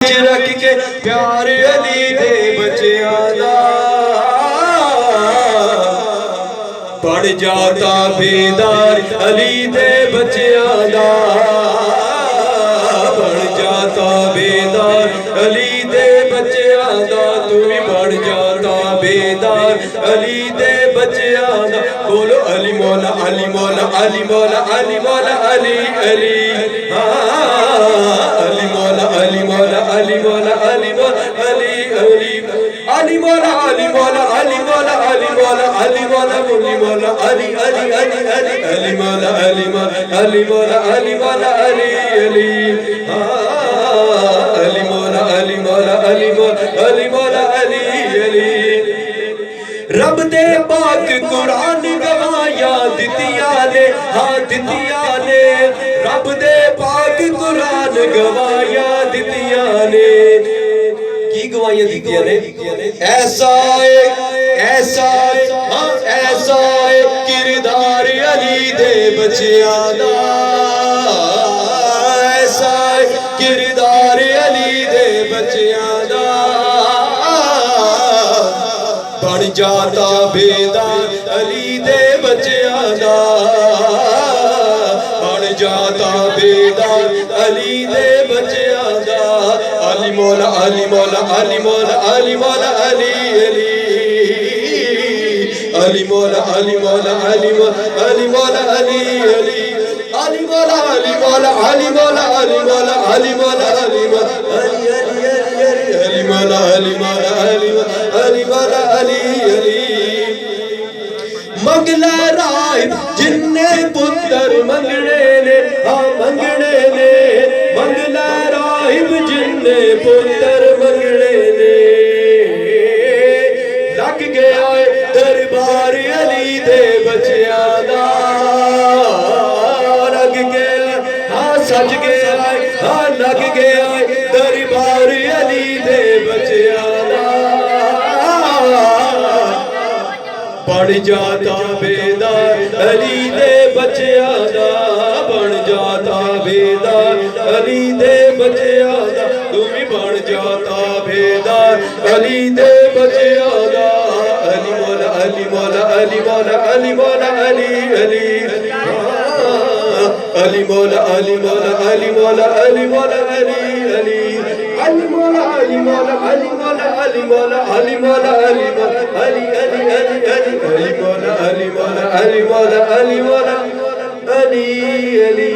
विच रख के प्यार अली दे बच्चियां दा बन जाता बेदार अली दे बच्चियां दा बन जाता बेदार अली दे बच्चियां दा तू भी बन जाता बेदार अली दे बच्चियां दा बोलो अली मौला अली मौला अली मौला अली मौला अली अली अली मौला अली मौला अली मौला अली मौला अली अली अली मौला अली मौला अली मौला अली मौला अली मौला अली मौला अली अली अली अली अली मौला अली मौला अली मौला अली मौला अली अली अली मौला अली मौला अली मौला अली मौला अली अली रब दे पाक कुरान गवाया दितिया ने हाँ दितिया ने रब दे पाक कुरान गवाया दितिया ने की गवाइयां दितिया ने ऐसा ऐसा हाँ ऐसा किरदार अली दे बच्चियां दा ऐसा किरदार अली दे बच्चियां दा बन जाता बेदार अली दे बच्चियां दा बन जाता बेदार अली दे बच्चियां दा अली मौला अली मौला अली मौला अली मौला अली अली अली मौला अली मौला अली मौला अली मौला अली अली अली मौला अली मौला अली मौला अली मौला अली मौला अली मौला अली अली अली अली मौला अली मौला अली अली मौला अली अली मंगला राहिब जिन्ने पुत्र मंगने ने हाँ मंगने ने मंगला राहिब जिन्ने पुत्र मंगने ने लग गया दरबार अली दे बच्चियां दा लग गया हाँ सज गया हाँ लग गया दरबार अली दे बच्चियां दा बन जाता बेदार अली दे बच्चियां दा बन जाता बेदार अली दे बच्चियां दा तू भी बन जाता बेदार अली दे बच्चियां दा अली मौला अली मौला अली मौला अली मौला अली अली अली मौला अली मौला अली मौला अली मौला अली अली अली मौला अली मौला अली मौला अली मौला अली मौला अली मौला अली अली अली अली अली मौला अली मौला अली मौला अली मौला अली अली